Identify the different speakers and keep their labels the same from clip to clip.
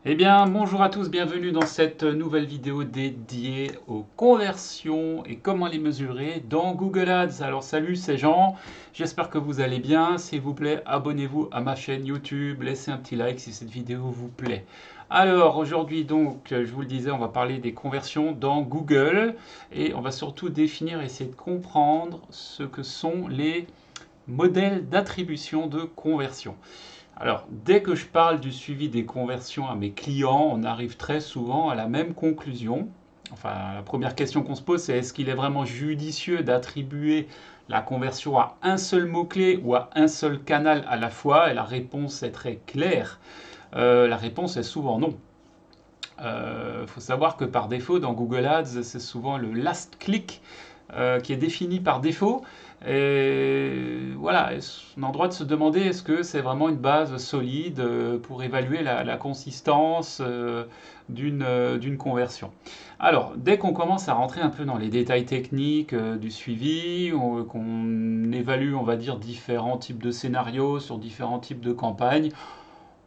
Speaker 1: Eh bien, bonjour à tous, bienvenue dans cette nouvelle vidéo dédiée aux conversions et comment les mesurer dans Google Ads. Alors salut, c'est Jean, j'espère que vous allez bien. S'il vous plaît, abonnez-vous à ma chaîne YouTube, laissez un petit like si cette vidéo vous plaît. Alors aujourd'hui donc, je vous le disais, on va parler des conversions dans Google et on va surtout définir, essayer de comprendre ce que sont les modèles d'attribution de conversion. Alors, dès que je parle du suivi des conversions à mes clients, on arrive très souvent à la même conclusion. Enfin, la première question qu'on se pose, c'est est-ce qu'il est vraiment judicieux d'attribuer la conversion à un seul mot-clé ou à un seul canal à la fois? Et la réponse est très claire. La réponse est souvent non. Il faut savoir que par défaut, dans Google Ads, c'est souvent le last click qui est défini par défaut. Et voilà, on a le droit de se demander est-ce que c'est vraiment une base solide pour évaluer la consistance d'une conversion. Alors, dès qu'on commence à rentrer un peu dans les détails techniques du suivi, qu'on évalue, on va dire, différents types de scénarios sur différents types de campagnes,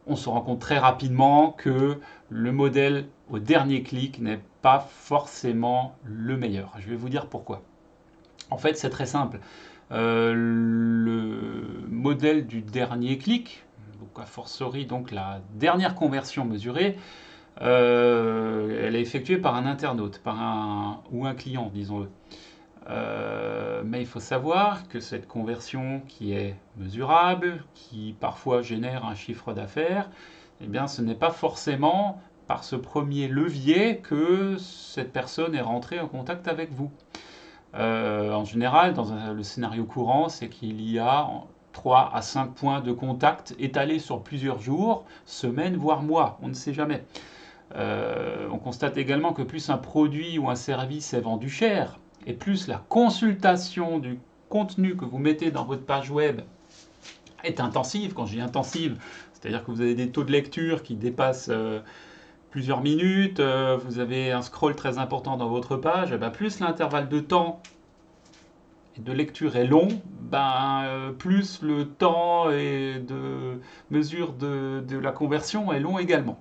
Speaker 1: on se rend compte très rapidement que le modèle au dernier clic n'est pas forcément le meilleur. Je vais vous dire pourquoi. En fait, c'est très simple. Le modèle du dernier clic, donc a fortiori donc la dernière conversion mesurée, elle est effectuée par un internaute, ou un client, disons-le. Mais il faut savoir que cette conversion qui est mesurable, qui parfois génère un chiffre d'affaires, eh bien, ce n'est pas forcément par ce premier levier que cette personne est rentrée en contact avec vous. En général, le scénario courant, c'est qu'il y a 3 à 5 points de contact étalés sur plusieurs jours, semaines, voire mois. On ne sait jamais. On constate également que plus un produit ou un service est vendu cher, et plus la consultation du contenu que vous mettez dans votre page web est intensive. Quand je dis intensive, c'est-à-dire que vous avez des taux de lecture qui dépassent plusieurs minutes, vous avez un scroll très important dans votre page, et ben plus l'intervalle de temps et de lecture est long, plus le temps et de mesure de la conversion est long également.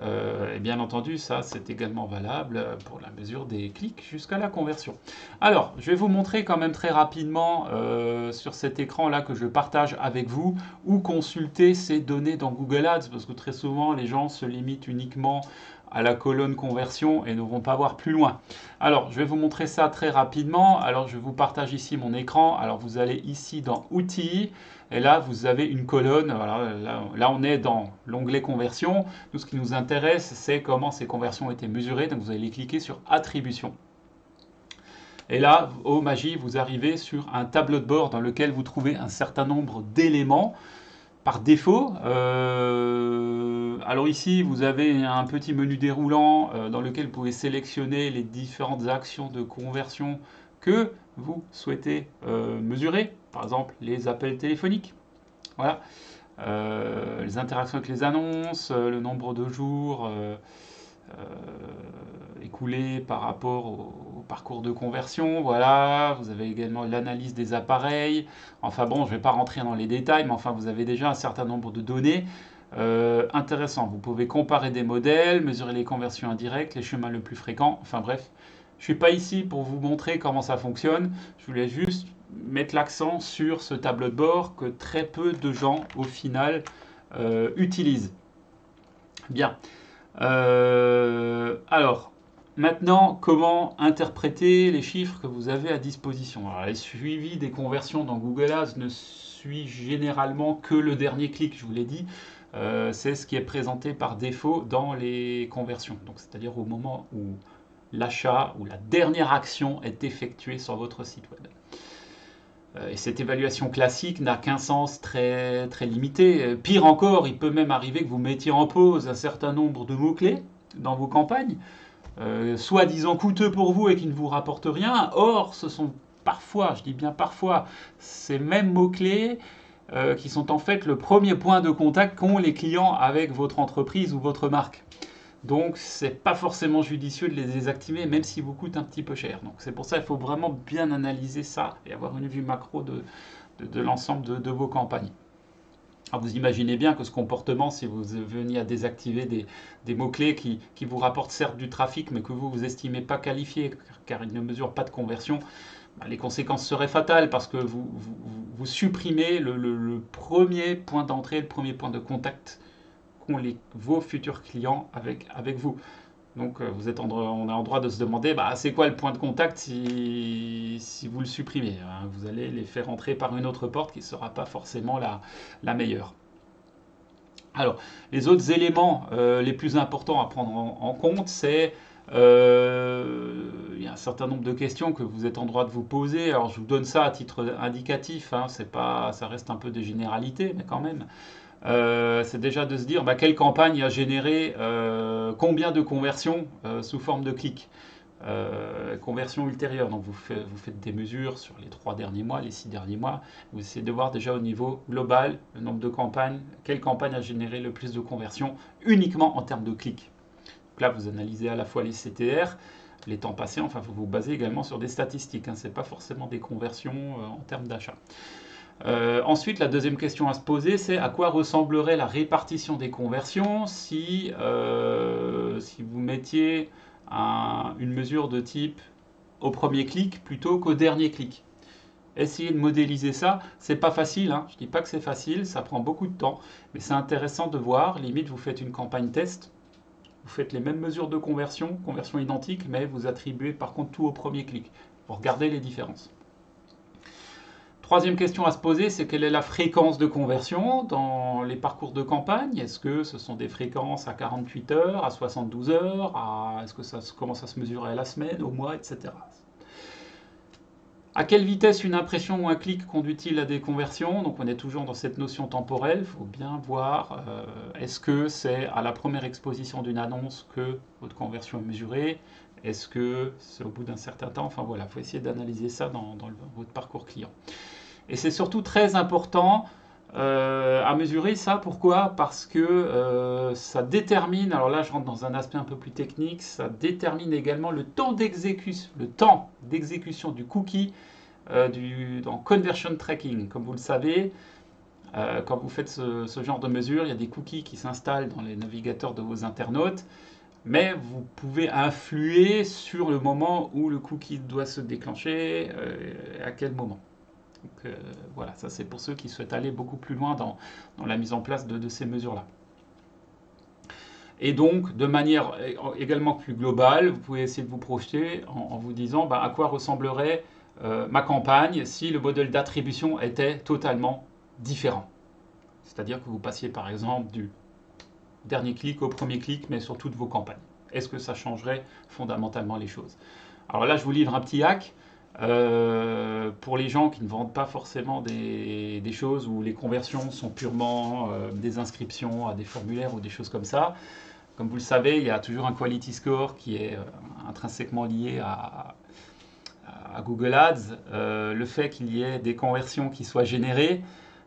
Speaker 1: Et bien entendu, ça c'est également valable pour la mesure des clics jusqu'à la conversion. Alors, je vais vous montrer quand même très rapidement sur cet écran là que je partage avec vous où consulter ces données dans Google Ads parce que très souvent les gens se limitent uniquement à la colonne conversion et ne vont pas voir plus loin. Alors, je vais vous montrer ça très rapidement. Alors, je vous partage ici mon écran. Alors, vous allez ici dans Outils. Et là, vous avez une colonne. Voilà, là, on est dans l'onglet conversion. Tout ce qui nous intéresse, c'est comment ces conversions ont été mesurées. Donc, vous allez cliquer sur Attribution. Et là, oh magie, vous arrivez sur un tableau de bord dans lequel vous trouvez un certain nombre d'éléments par défaut. Alors ici, vous avez un petit menu déroulant dans lequel vous pouvez sélectionner les différentes actions de conversion que vous souhaitez mesurer. Par exemple, les appels téléphoniques. Voilà. Les interactions avec les annonces, le nombre de jours écoulés par rapport au parcours de conversion. Voilà, vous avez également l'analyse des appareils. Enfin bon, je ne vais pas rentrer dans les détails, mais enfin vous avez déjà un certain nombre de données intéressantes. Vous pouvez comparer des modèles, mesurer les conversions indirectes, les chemins les plus fréquents. Enfin bref, je ne suis pas ici pour vous montrer comment ça fonctionne. Je voulais juste mettre l'accent sur ce tableau de bord que très peu de gens au final utilisent. Bien. Alors, maintenant, comment interpréter les chiffres que vous avez à disposition? Alors, les suivis des conversions dans Google Ads ne suit généralement que le dernier clic, je vous l'ai dit. C'est ce qui est présenté par défaut dans les conversions. Donc, c'est-à-dire au moment où l'achat ou la dernière action est effectuée sur votre site web. Et cette évaluation classique n'a qu'un sens très, très limité. Pire encore, il peut même arriver que vous mettiez en pause un certain nombre de mots-clés dans vos campagnes, soi-disant coûteux pour vous et qui ne vous rapportent rien. Or, ce sont parfois, je dis bien parfois, ces mêmes mots-clés qui sont en fait le premier point de contact qu'ont les clients avec votre entreprise ou votre marque. Donc, c'est pas forcément judicieux de les désactiver, même s'ils vous coûtent un petit peu cher. Donc, c'est pour ça qu'il faut vraiment bien analyser ça et avoir une vue macro de l'ensemble de vos campagnes. Alors, vous imaginez bien que ce comportement, si vous veniez à désactiver des mots-clés qui vous rapportent certes du trafic, mais que vous estimez pas qualifiés, car ils ne mesurent pas de conversion, bah, les conséquences seraient fatales parce que vous supprimez le premier point d'entrée, le premier point de contact qu'ont vos futurs clients avec vous. Donc on est en droit de se demander, bah, c'est quoi le point de contact si vous le supprimez, hein. Vous allez les faire entrer par une autre porte qui ne sera pas forcément la meilleure. Alors, les autres éléments les plus importants à prendre en compte, c'est il y a un certain nombre de questions que vous êtes en droit de vous poser. Alors, je vous donne ça à titre indicatif, hein, c'est pas, ça reste un peu des généralités, mais quand même. C'est déjà de se dire bah, quelle campagne a généré combien de conversions sous forme de clics. Conversion ultérieure, donc vous faites des mesures sur les 3 derniers mois, les 6 derniers mois, vous essayez de voir déjà au niveau global le nombre de campagnes, quelle campagne a généré le plus de conversions uniquement en termes de clics. Donc là vous analysez à la fois les CTR, les temps passés, enfin vous vous basez également sur des statistiques, hein, ce n'est pas forcément des conversions en termes d'achat. Ensuite, la deuxième question à se poser, c'est à quoi ressemblerait la répartition des conversions si vous mettiez une mesure de type au premier clic plutôt qu'au dernier clic. Essayez de modéliser ça, c'est pas facile, hein. Je dis pas que c'est facile, ça prend beaucoup de temps, mais c'est intéressant de voir, limite vous faites une campagne test, vous faites les mêmes mesures de conversion identiques, mais vous attribuez par contre tout au premier clic, pour regarder les différences. Troisième question à se poser, c'est quelle est la fréquence de conversion dans les parcours de campagne? Est-ce que ce sont des fréquences à 48 heures, à 72 heures, est-ce que ça commence à se mesurer à la semaine, au mois, etc. À quelle vitesse une impression ou un clic conduit-il à des conversions? Donc on est toujours dans cette notion temporelle, il faut bien voir, est-ce que c'est à la première exposition d'une annonce que votre conversion est mesurée? Est-ce que c'est au bout d'un certain temps? Enfin voilà, il faut essayer d'analyser ça dans votre parcours client. Et c'est surtout très important à mesurer ça. Pourquoi? Parce que ça détermine, alors là je rentre dans un aspect un peu plus technique, ça détermine également le temps d'exécution du cookie dans conversion tracking. Comme vous le savez, quand vous faites ce genre de mesure, il y a des cookies qui s'installent dans les navigateurs de vos internautes, mais vous pouvez influer sur le moment où le cookie doit se déclencher, à quel moment. Donc voilà, ça c'est pour ceux qui souhaitent aller beaucoup plus loin dans la mise en place de ces mesures-là. Et donc, de manière également plus globale, vous pouvez essayer de vous projeter en vous disant bah, à quoi ressemblerait ma campagne si le modèle d'attribution était totalement différent. C'est-à-dire que vous passiez par exemple du dernier clic au premier clic, mais sur toutes vos campagnes. Est-ce que ça changerait fondamentalement les choses? Alors là, je vous livre un petit hack. Pour les gens qui ne vendent pas forcément des choses où les conversions sont purement des inscriptions à des formulaires ou des choses comme ça, comme vous le savez, il y a toujours un quality score qui est intrinsèquement lié à Google Ads. Le fait qu'il y ait des conversions qui soient générées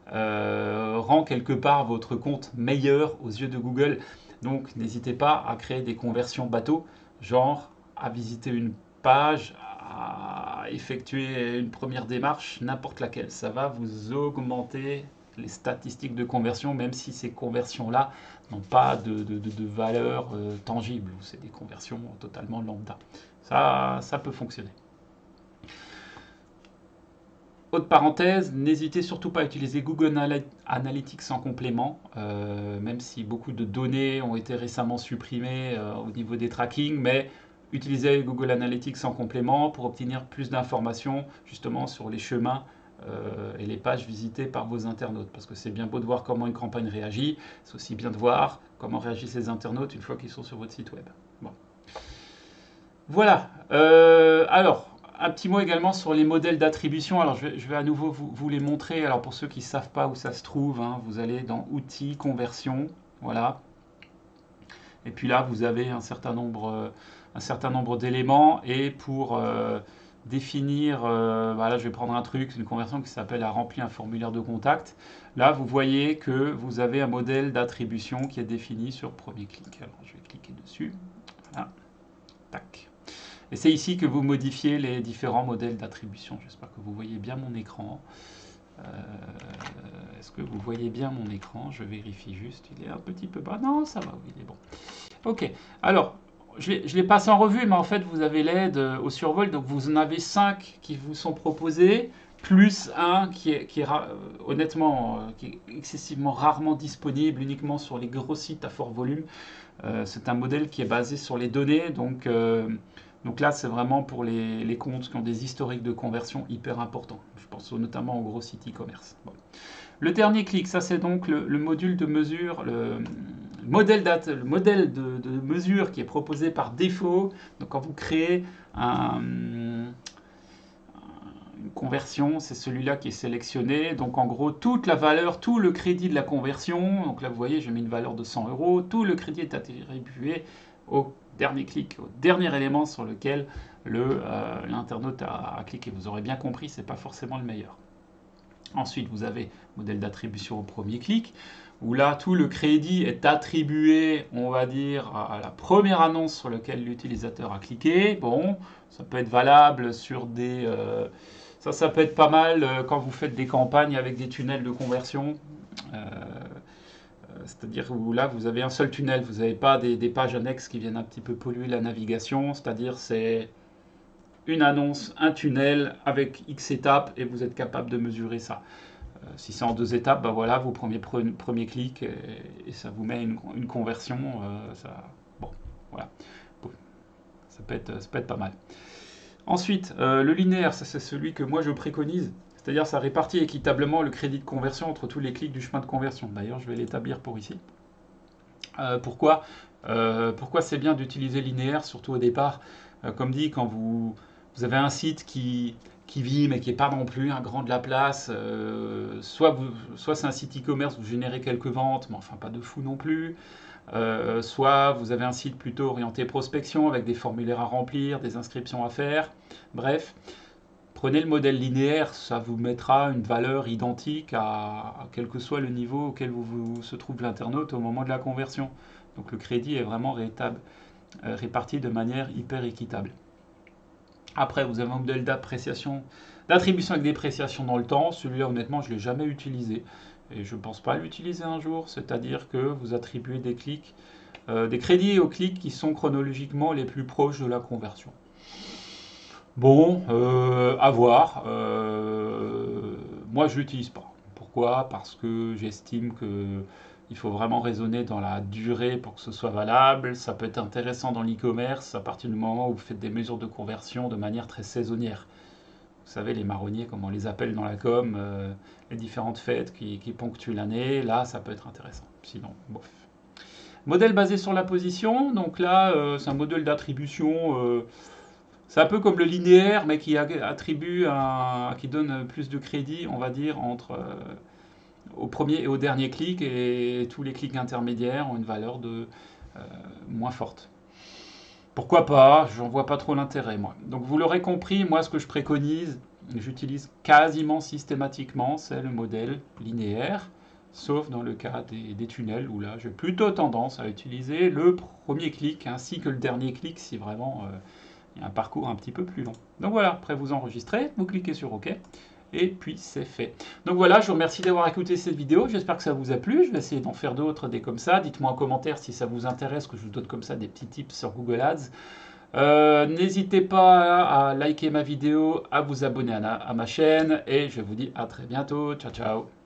Speaker 1: rend quelque part votre compte meilleur aux yeux de Google. Donc n'hésitez pas à créer des conversions bateau, genre à visiter une page, à effectuer une première démarche, n'importe laquelle. Ça va vous augmenter les statistiques de conversion, même si ces conversions-là n'ont pas de valeur tangible, ou c'est des conversions totalement lambda. Ça peut fonctionner. Autre parenthèse, n'hésitez surtout pas à utiliser Google Analytics en complément, même si beaucoup de données ont été récemment supprimées au niveau des tracking, mais utilisez Google Analytics en complément pour obtenir plus d'informations justement sur les chemins et les pages visitées par vos internautes. Parce que c'est bien beau de voir comment une campagne réagit, c'est aussi bien de voir comment réagissent les internautes une fois qu'ils sont sur votre site web. Bon. Voilà. Alors, un petit mot également sur les modèles d'attribution. Alors, je vais à nouveau vous les montrer. Alors, pour ceux qui ne savent pas où ça se trouve, hein, vous allez dans Outils, Conversion. Voilà. Et puis là, vous avez un certain nombre d'éléments. Et pour définir, voilà, je vais prendre un truc, une conversion qui s'appelle à remplir un formulaire de contact. Là, vous voyez que vous avez un modèle d'attribution qui est défini sur premier clic. Alors, je vais cliquer dessus. Voilà. Tac. Et c'est ici que vous modifiez les différents modèles d'attribution. J'espère que vous voyez bien mon écran. Est-ce que vous voyez bien mon écran? Je vérifie juste. Il est un petit peu bas. Non, ça va, oui, il est bon. Ok. Alors, je les passe en revue, mais en fait, vous avez l'aide au survol. Donc, vous en avez 5 qui vous sont proposés, plus un honnêtement, qui est excessivement rarement disponible, uniquement sur les gros sites à fort volume. C'est un modèle qui est basé sur les données. Donc là, c'est vraiment pour les comptes qui ont des historiques de conversion hyper importants. Je pense notamment aux gros sites e-commerce. Bon. Le dernier clic, ça c'est donc le module de mesure, le modèle de mesure qui est proposé par défaut. Donc quand vous créez une conversion, c'est celui-là qui est sélectionné. Donc en gros, toute la valeur, tout le crédit de la conversion, donc là vous voyez, j'ai mis une valeur de 100 euros, tout le crédit est attribué au dernier clic, au dernier élément sur lequel l'internaute a cliqué. Vous aurez bien compris, ce n'est pas forcément le meilleur. Ensuite, vous avez modèle d'attribution au premier clic, où là, tout le crédit est attribué, on va dire, à la première annonce sur laquelle l'utilisateur a cliqué. Bon, ça peut être valable sur des... ça peut être pas mal quand vous faites des campagnes avec des tunnels de conversion. C'est-à-dire où là, vous avez un seul tunnel, vous n'avez pas des pages annexes qui viennent un petit peu polluer la navigation. C'est-à-dire c'est une annonce, un tunnel avec X étapes et vous êtes capable de mesurer ça. Si c'est en 2 étapes, ben voilà, vous prenez premier clic et ça vous met une conversion. Bon, voilà. Ça peut être pas mal. Ensuite, le linéaire, ça c'est celui que moi je préconise. C'est-à-dire ça répartit équitablement le crédit de conversion entre tous les clics du chemin de conversion. D'ailleurs, je vais l'établir pour ici. Pourquoi c'est bien d'utiliser linéaire, surtout au départ. Comme dit, quand vous avez un site qui vit mais qui n'est pas non plus un grand de la place, soit c'est un site e-commerce, vous générez quelques ventes, mais enfin pas de fou non plus. Soit vous avez un site plutôt orienté prospection avec des formulaires à remplir, des inscriptions à faire. Bref, prenez le modèle linéaire, ça vous mettra une valeur identique à quel que soit le niveau auquel se trouve l'internaute au moment de la conversion. Donc le crédit est vraiment réparti de manière hyper équitable. Après, vous avez un modèle d'attribution avec dépréciation dans le temps. Celui-là, honnêtement, je ne l'ai jamais utilisé. Et je ne pense pas l'utiliser un jour. C'est-à-dire que vous attribuez des crédits aux clics qui sont chronologiquement les plus proches de la conversion. Bon, à voir. Moi, je ne l'utilise pas. Pourquoi? Parce que j'estime qu'il faut vraiment raisonner dans la durée pour que ce soit valable. Ça peut être intéressant dans l'e-commerce à partir du moment où vous faites des mesures de conversion de manière très saisonnière. Vous savez, les marronniers, comme on les appelle dans la com, les différentes fêtes qui ponctuent l'année, là, ça peut être intéressant. Sinon, bof. Modèle basé sur la position. Donc là, c'est un modèle d'attribution... c'est un peu comme le linéaire, mais qui qui donne plus de crédit, on va dire, au premier et au dernier clic, et tous les clics intermédiaires ont une valeur moins forte. Pourquoi pas? J'en vois pas trop l'intérêt, moi. Donc vous l'aurez compris, moi ce que je préconise, j'utilise quasiment systématiquement, c'est le modèle linéaire, sauf dans le cas des tunnels, où là j'ai plutôt tendance à utiliser le premier clic ainsi que le dernier clic si vraiment... il y a un parcours un petit peu plus long. Donc voilà, après vous enregistrez, vous cliquez sur OK, et puis c'est fait. Donc voilà, je vous remercie d'avoir écouté cette vidéo, j'espère que ça vous a plu, je vais essayer d'en faire d'autres, des comme ça. Dites-moi en commentaire si ça vous intéresse que je vous donne comme ça des petits tips sur Google Ads. N'hésitez pas à liker ma vidéo, à vous abonner à ma chaîne, et je vous dis à très bientôt, ciao ciao.